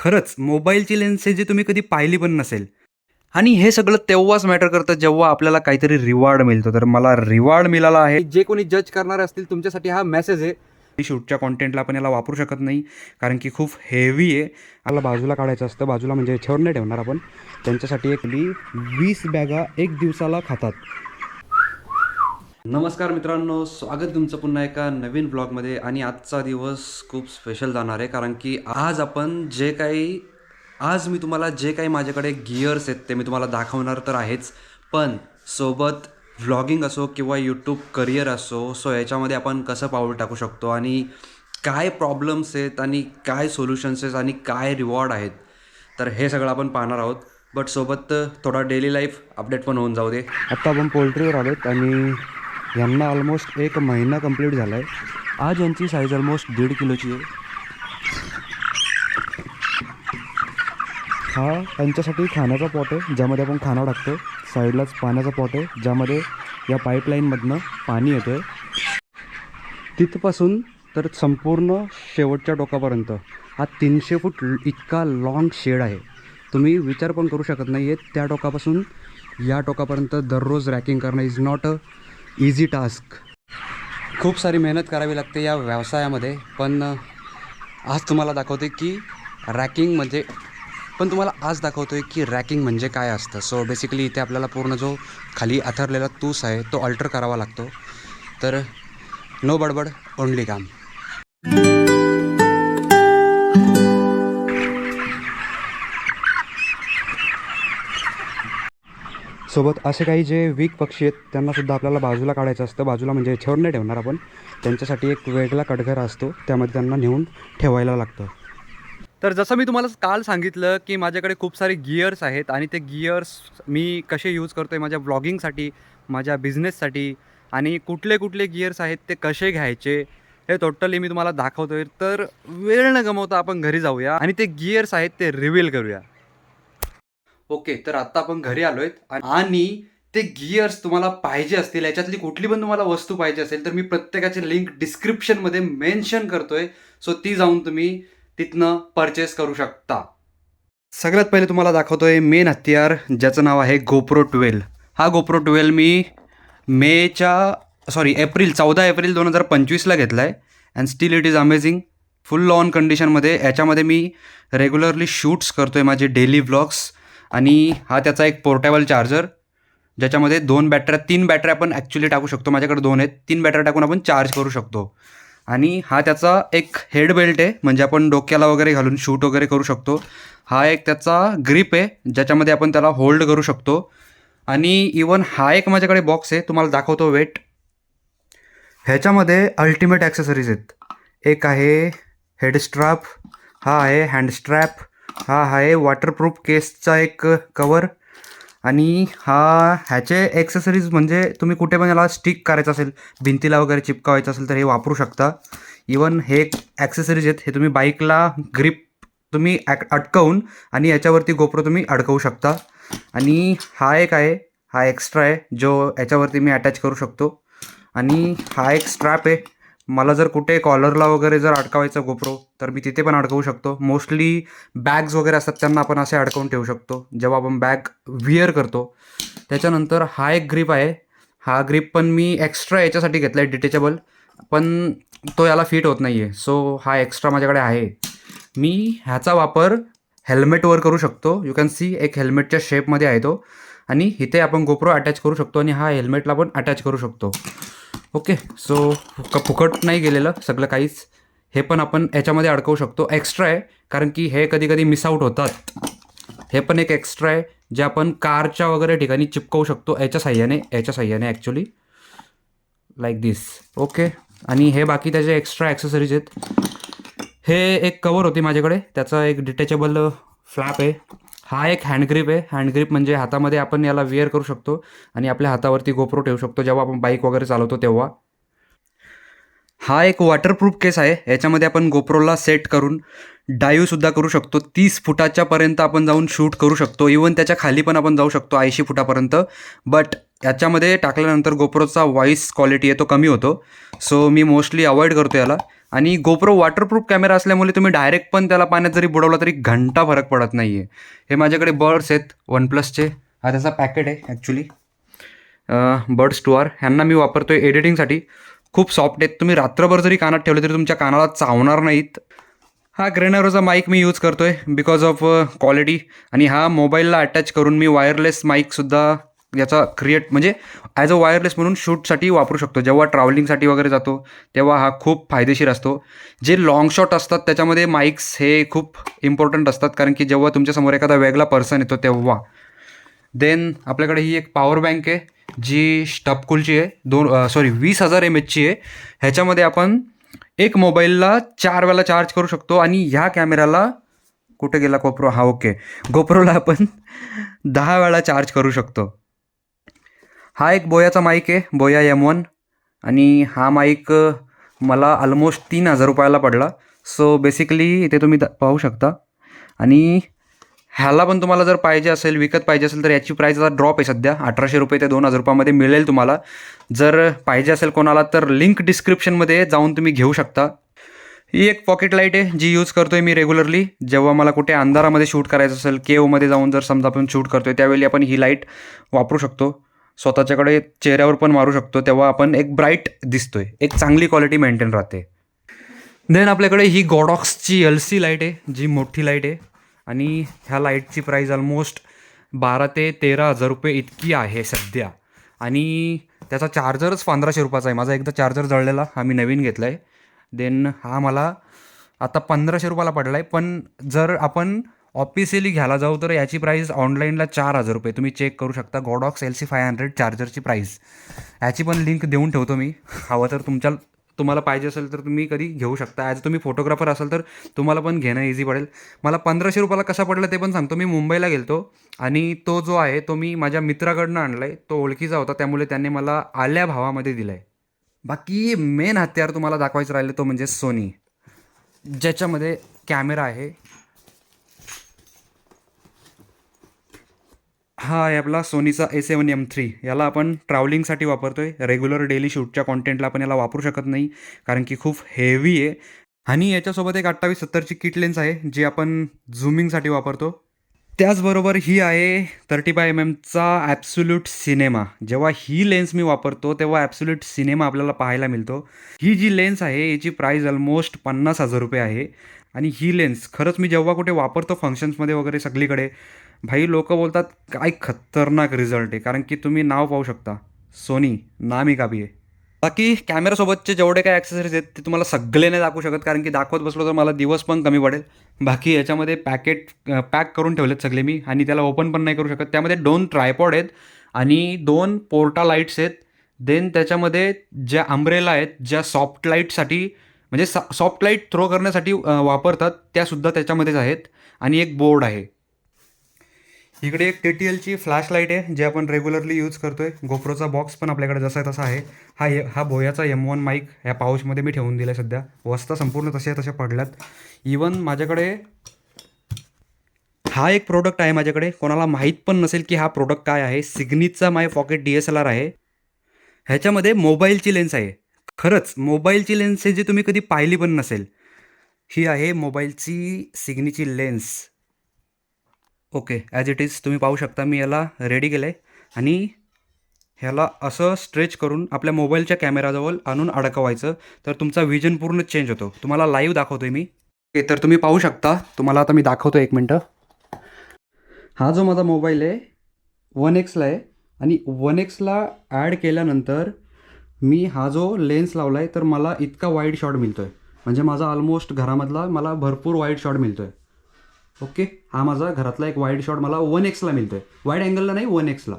खरंच मोबाईलची लेन्स आहे जी तुम्ही कधी पाहिली पण नसेल. आणि हे सगळं तेव्हाच मॅटर करतं जेव्हा आपल्याला काहीतरी रिवॉर्ड मिळतो. तर मला रिवॉर्ड मिळाला आहे. जे कोणी जज करणारे असतील तुमच्यासाठी हा मेसेज आहे. शूटच्या कॉन्टेंटला आपण याला वापरू शकत नाही कारण की खूप हेवी आहे. मला बाजूला काढायचं असतं. बाजूला म्हणजे याच्यावर नाही ठेवणार आपण. त्यांच्यासाठी एक 20 बॅगा एक दिवसाला खातात. नमस्कार मित्रांनो, स्वागत तुमचं पुन्हा एका नवीन ब्लॉगमध्ये. आणि आजचा दिवस खूप स्पेशल जाणार आहे कारण की आज मी तुम्हाला जे काही माझ्याकडे गिअर्स आहेत ते मी तुम्हाला दाखवणार तर आहेच, पण सोबत व्लॉगिंग असो किंवा यूट्यूब करिअर असो, सो याच्यामध्ये आपण कसं पाऊल टाकू शकतो आणि काय प्रॉब्लेम्स आहेत आणि काय सोल्युशन्स आहेत आणि काय रिवॉर्ड आहेत, तर हे सगळं आपण पाहणार आहोत. बट सोबत थोडा डेली लाईफ अपडेट पण होऊन जाऊ दे. आत्ता आपण पोल्ट्रीवर आलोत आणि यांना ऑलमोस्ट 1 महिना कंप्लीट झाला आहे. आज यांची साईज ऑलमोस्ट 1.5 किलोची आहे. हा यांच्यासाठी खाण्याचा पॉट आहे ज्यामध्ये आपण खाना टाकतो. साईडलाच पाण्याचा पॉट आहे ज्यामध्ये या पाईपलाईनमधनं पाणी येतं आहे. तिथपासून तर संपूर्ण शेवटच्या टोकापर्यंत हा 300 फूट इतका लाँग शेड आहे. तुम्ही विचार पण करू शकत नाही आहे त्या टोकापासून या टोकापर्यंत दररोज रॅकिंग करणं is not a easy task. खूप सारी मेहनत करावी लागते या व्यवसायामध्ये. पण आज तुम्हाला दाखवते की रॅकिंग म्हणजे काय असतं. सो बेसिकली इथे आपल्याला पूर्ण जो खाली आथरलेला तूस आहे तो अल्टर करावा लागतो. तर नो बडबड, ओनली काम. सोबत असे काही जे वीक पक्षी आहेत त्यांनासुद्धा आपल्याला बाजूला काढायचं असतं. बाजूला म्हणजे याच्यावर नाही ठेवणार आपण. त्यांच्यासाठी एक वेगळा कटघरा असतो, त्यामध्ये त्यांना नेऊन ठेवायला लागतं. तर जसं मी तुम्हाला काल सांगितलं की माझ्याकडे खूप सारे गिअर्स आहेत आणि ते गिअर्स मी कसे यूज करतो आहे माझ्या व्लॉगिंगसाठी, माझ्या बिझनेससाठी, आणि कुठले कुठले गिअर्स आहेत ते कसे घ्यायचे हे टोटली मी तुम्हाला दाखवतो आहे. तर वेळ न गमवता आपण घरी जाऊया आणि ते गिअर्स आहेत ते रिव्हील करूया. ओके, तर आत्ता आपण घरी आलो आहेत आणि ते गिअर्स तुम्हाला पाहिजे असतील, याच्यातली कुठली पण तुम्हाला वस्तू पाहिजे असेल तर मी प्रत्येकाची लिंक डिस्क्रिप्शनमध्ये मेन्शन करतोय. सो ती जाऊन तुम्ही तिथनं परचेस करू शकता. सगळ्यात पहिले तुम्हाला दाखवतोय मेन हत्यार ज्याचं नाव आहे GoPro 12. हा GoPro 12 मी एप्रिल 14 एप्रिल 2025ला घेतला आहे. And still it is amazing. Full on कंडिशनमध्ये. याच्यामध्ये मी रेग्युलरली शूट्स करतो आहे माझे डेली व्लॉग्स. आणि हा त्याचा एक पोर्टेबल चार्जर ज्याच्यामध्ये 3 बॅटऱ्या आपण ॲक्च्युली टाकू शकतो. माझ्याकडे 2 आहेत. 3 बॅटऱ्या टाकून आपण चार्ज करू शकतो. आणि हा त्याचा एक हेड बेल्ट आहे, म्हणजे आपण डोक्याला वगैरे घालून शूट वगैरे करू शकतो. हा एक त्याचा ग्रिप आहे ज्याच्यामध्ये आपण त्याला होल्ड करू शकतो. आणि इवन हा एक माझ्याकडे बॉक्स आहे, तुम्हाला दाखवतो वेट. ह्याच्यामध्ये अल्टिमेट ॲक्सेसरीज आहेत. एक आहे हेडस्ट्रॅप, हा आहे हँडस्ट्रॅप, हा आहे वॉटरप्रूफ केसचा एक कवर, आणि ह्याचे ॲक्सेसरीज म्हणजे तुम्ही कुठे पण याला स्टिक करायचं असेल, भिंतीला वगैरे चिपकावायचं असेल तर हे वापरू शकता. इवन हे ॲक्सेसरीज आहेत हे तुम्ही बाईकला ग्रिप तुम्ही अटकवून आणि याच्यावरती GoPro तुम्ही अडकवू शकता. आणि हा एक आहे, हा एक्स्ट्रा आहे जो याच्यावरती मी अटॅच करू शकतो. आणि हा एक स्ट्रॅप आहे, मला जर कुठे कॉलरला वगैरे जर अडकवायचं GoPro तर मी तिथे पण अडकवू शकतो. मोस्टली बॅग्स वगैरे असतात त्यांना आपण असे अडकवून ठेवू शकतो जेव्हा आपण बॅग विअर करतो. त्याच्यानंतर हा एक ग्रिप आहे. हा ग्रिप पण मी एक्स्ट्रा याच्यासाठी घेतला आहे, डिटेचेबल, पण तो याला फिट होत नाही आहे. सो हा एक्स्ट्रा माझ्याकडे आहे. मी ह्याचा वापर हेल्मेटवर करू शकतो. यू कॅन सी एक हेल्मेटच्या शेपमध्ये आहे तो. आणि इथे आपण GoPro अटॅच करू शकतो आणि हा हेल्मेटला पण अटॅच करू शकतो. ओके, सो फुकट नाही गेलेलं सगळं काहीच. हे पण आपण याच्यामध्ये अडकवू शकतो. एक्स्ट्रा आहे कारण की हे कधी कधी मिस आऊट होतात. हे पण एक एक्स्ट्रा आहे जे आपण कारच्या वगैरे ठिकाणी चिपकवू शकतो याच्या साह्याने ॲक्च्युली लाईक दिस. ओके, आणि हे बाकी त्याचे एक्स्ट्रा ॲक्सेसरीज आहेत. हे एक कवर होती माझ्याकडे, त्याचा एक डिटॅचेबल फ्लॅप आहे. हा एक हँडग्रीप आहे. हँडग्रीप म्हणजे हातामध्ये आपण याला विअर करू शकतो आणि आपल्या हातावरती GoPro ठेवू शकतो जेव्हा आपण बाईक वगैरे चालवतो तेव्हा. हा एक वॉटरप्रूफ केस आहे, याच्यामध्ये आपण GoProला सेट करून डाईव्हसुद्धा करू शकतो. 30 फुटाच्यापर्यंत आपण जाऊन शूट करू शकतो. इवन त्याच्या खाली पण आपण जाऊ शकतो 80 फुटापर्यंत. बट याच्यामध्ये टाकल्यानंतर GoProचा व्हॉईस क्वालिटी आहे तो कमी होतो. सो मी मोस्टली अवॉइड करतो याला. आणि गोप्रो वॉटरप्रूफ कॅमेरा असल्यामुळे तुम्ही डायरेक्ट पण त्याला पाण्यात जरी बुडवला तरी घंटा फरक पडत नाही आहे. हे माझ्याकडे बर्ड्स आहेत वन प्लसचे. हा त्याचा पॅकेट आहे ॲक्च्युली. बर्ड्स 2R ह्यांना मी वापरतो आहे एडिटिंगसाठी. खूप सॉफ्ट आहेत. तुम्ही रात्रभर जरी कानात ठेवले तरी तुमच्या कानाला चावणार नाहीत. हा ग्रेनरोचा माईक मी यूज करतो आहे बिकॉज ऑफ क्वालिटी. आणि हा मोबाईलला अटॅच करून मी वायरलेस माईकसुद्धा याचा क्रिएट म्हणजे ॲज अ वायरलेस म्हणून शूटसाठी वापरू शकतो. जेव्हा ट्रॅव्हलिंगसाठी वगैरे जातो तेव्हा हा खूप फायदेशीर असतो. जे लाँग शॉट असतात त्याच्यामध्ये माईक्स हे खूप इम्पॉर्टंट असतात, कारण की जेव्हा तुमच्यासमोर एखादा वेगळा पर्सन येतो तेव्हा. देन आपल्याकडे ही एक पॉवर बँक आहे जी स्टपकूलची आहे. 20,000 mAhची आहे. ह्याच्यामध्ये आपण एक मोबाईलला 4 वेळा चार्ज करू शकतो. आणि ह्या कॅमेऱ्याला कुठे गेला गोप्रो, हा ओके, गोप्रोला आपण 10 वेळा चार्ज करू शकतो. हा एक बोयाचा माईक आहे, बोया M1. आणि हा माईक मला ऑलमोस्ट 3,000 रुपयाला पडला. सो बेसिकली इथे तुम्ही पाहू शकता. आणि ह्याला पण तुम्हाला जर पाहिजे असेल, विकत पाहिजे असेल, तर याची प्राईस आता ड्रॉप आहे सध्या. 1,800 रुपये ते 2,000 रुपयामध्ये मिळेल तुम्हाला. जर पाहिजे असेल कोणाला तर लिंक डिस्क्रिप्शनमध्ये जाऊन तुम्ही घेऊ शकता. ही एक पॉकेट लाईट आहे जी यूज करतो आहे मी रेग्युलरली. जेव्हा मला कुठे अंधारामध्ये शूट करायचं असेल, केवमध्ये जाऊन जर समजा आपण शूट करतो आहे त्यावेळी आपण ही लाईट वापरू शकतो. स्वतःच्याकडे चेहऱ्यावर पण मारू शकतो, तेव्हा आपण एक ब्राईट दिसतोय, एक चांगली क्वालिटी मेंटेन राहते. देन आपल्याकडे ही गॉडॉक्सची LC लाईट आहे जी मोठी लाईट आहे. आणि ह्या लाईटची प्राईस ऑलमोस्ट 12,000 ते 13,000 रुपये इतकी आहे सध्या. आणि त्याचा चार्जरच 1,500 रुपयाचा आहे. माझा एकदा चार्जर जळलेला, हा मी नवीन घेतला आहे. देन हा मला आता 1,500 रुपयाला पडला आहे. पण जर आपण ऑफिशियली घ्यायला जाऊ तर याची प्राईस ऑनलाईनला 4,000 रुपये. तुम्ही चेक करू शकता. Godox LC500 चार्जरची price. याची पण लिंक देऊन ठेवतो मी. हवं तर तुम्हाला पाहिजे असेल तर तुम्ही कधी घेऊ शकता. ॲज तुम्ही फोटोग्राफर असाल तर तुम्हाला पण घेणं इझी पडेल. मला 1,500 रुपयाला कसा पडला ते पण सांगतो. मी मुंबईला गेलो आणि तो जो आहे तो मी माझ्या मित्राकडनं आणला आहे. तो ओळखीचा होता त्यामुळे त्याने मला आल्या भावामध्ये दिला आहे. बाकी मेन हत्यार तुम्हाला दाखवायचं राहिलं तो म्हणजे सोनी, ज्याच्यामध्ये कॅमेरा आहे. हा आहे आपला सोनीचा A7M3. याला आपण ट्रॅव्हलिंगसाठी वापरतो आहे. रेग्युलर डेली शूटच्या कॉन्टेंटला आपण याला वापरू शकत नाही कारण की खूप हेवी आहे. आणि याच्यासोबत एक 28-70ची किट लेन्स आहे जी आपण झुमिंगसाठी वापरतो. त्याचबरोबर ही आहे 35mm ॲब्सोल्यूट सिनेमा. जेव्हा ही लेन्स मी वापरतो तेव्हा ॲब्सोल्यूट सिनेमा आपल्याला पाहायला मिळतो. ही जी लेन्स आहे याची प्राईस ऑलमोस्ट 50,000 रुपये आहे. आणि ही लेन्स खरंच मी जेव्हा कुठे वापरतो फंक्शन्समध्ये वगैरे सगळीकडे, भाई लोक बोलतात काय खतरनाक रिझल्ट आहे, कारण की तुम्ही नाव पाहू शकता, सोनी नाम ही काफी आहे. बाकी कॅमेरासोबतचे जेवढे काही ॲक्सेसरीज आहेत ते तुम्हाला सगळे नाही दाखवू शकत कारण की दाखवत बसलो तर मला दिवस पण कमी पडेल. बाकी याच्यामध्ये पॅक करून ठेवलेत सगळे मी आणि त्याला ओपन पण नाही करू शकत. त्यामध्ये 2 ट्रायपॉड आहेत आणि 2 पोर्टा लाईट्स आहेत. देन त्याच्यामध्ये ज्या अंब्रेला आहेत, ज्या सॉफ्ट लाईटसाठी म्हणजे सॉफ्ट लाईट थ्रो करण्यासाठी वापरतात, त्यासुद्धा त्याच्यामध्येच आहेत. आणि एक बोर्ड आहे. इकडे एक TTLची फ्लॅश लाईट आहे जे आपण रेग्युलरली यूज करतो आहे. गोप्रोचा बॉक्स पण आपल्याकडे जसा आहे तसा आहे. हा बोयाचा M1 माईक ह्या पाऊचमध्ये मी ठेवून दिला आहे सध्या. वस्ता संपूर्ण तशा पडल्यात. इवन माझ्याकडे हा एक प्रोडक्ट आहे माझ्याकडे, कोणाला माहीत पण नसेल की हा प्रोडक्ट काय आहे. सिग्नीचा माय पॉकेट DSLR आहे. ह्याच्यामध्ये मोबाईलची लेन्स आहे. खरंच मोबाईलची लेन्स आहे जी तुम्ही कधी पाहिली पण नसेल. ही आहे मोबाईलची सिग्नीची lens. Okay, as it is तुम्ही पाहू शकता. मी याला रेडी केलं आहे आणि ह्याला असं स्ट्रेच करून आपल्या मोबाईलच्या कॅमेराजवळ आणून अडकवायचं तर तुमचा विजन पूर्ण चेंज होतो. तुम्हाला लाईव्ह दाखवतो आहे मी. ओके, तर तुम्ही पाहू शकता. तुम्हाला आता मी दाखवतो, एक मिनटं. हा जो माझा मोबाईल आहे 1Xला आहे आणि 1Xला ॲड केल्यानंतर मी हा जो लेन्स लावला आहे तर मला इतका वाईड शॉट मिळतो आहे. म्हणजे माझा ऑलमोस्ट घरामधला मला भरपूर वाईड शॉट मिळतो आहे. ओके, हा माझा घरातला एक वाईड शॉट मला 1Xला मिळतो आहे. वाईड अँगलला नाही, 1Xला.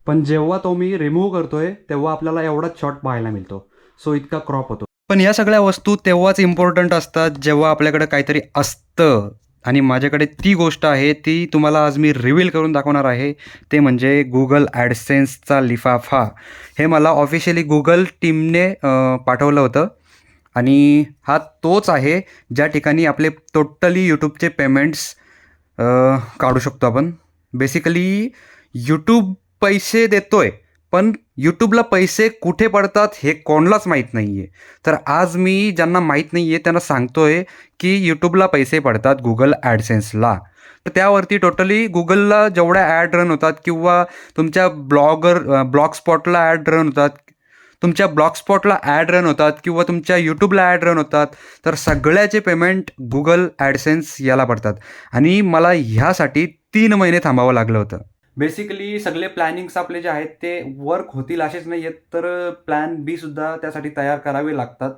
पण जेव्हा तो मी रिमूव्ह करतोय तेव्हा आपल्याला एवढाच शॉट पाहायला मिळतो. सो इतका क्रॉप होतो. पण या सगळ्या वस्तू तेव्हाच इम्पॉर्टंट असतात जेव्हा आपल्याकडे काहीतरी असतं. आणि माझ्याकडे ती गोष्ट आहे, ती तुम्हाला आज मी रिव्हील करून दाखवणार आहे. ते म्हणजे गुगल ॲडसेन्सचा लिफाफा. हे मला ऑफिशियली गुगल टीमने पाठवलं होतं. आणि हा तोच आहे ज्या ठिकाणी आपले टोटली यूट्यूबचे पेमेंट्स काढू शकतो आपण. बेसिकली यूट्यूब पैसे देतोय, पण यूट्यूबला पैसे कुठे पडतात हे कोणालाच माहीत नाही आहे. तर आज मी ज्यांना माहीत नाही आहे त्यांना सांगतोय की यूट्यूबला पैसे पडतात Google ॲडसेन्सला. तर त्यावरती टोटली Googleला जेवढ्या ॲड रन होतात किंवा तुमच्या ब्लॉग स्पॉटला ॲड रन होतात, तुमच्या ब्लॉग स्पॉटला ॲड रन होतात किंवा तुमच्या यूट्यूबला ॲड रन होतात, तर सगळ्याचे पेमेंट Google ॲडसेन्स याला पडतात. आणि मला ह्यासाठी 3 महिने थांबावं लागलं होतं. बेसिकली सगळे प्लॅनिंग्स आपले जे आहेत ते वर्क होतील असेच नाही आहेत, तर प्लॅन बी सुद्धा त्यासाठी तयार करावे लागतात.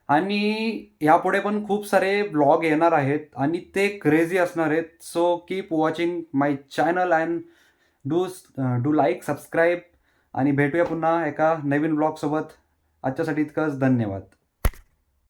आणि यापुढे पण खूप सारे ब्लॉग येणार आहेत आणि ते क्रेझी असणार आहेत. So keep watching my channel and do do like, subscribe आणि भेटूया पुन्हा एका नवीन ब्लॉगसोबत. आजच्यासाठी इतकंच. धन्यवाद.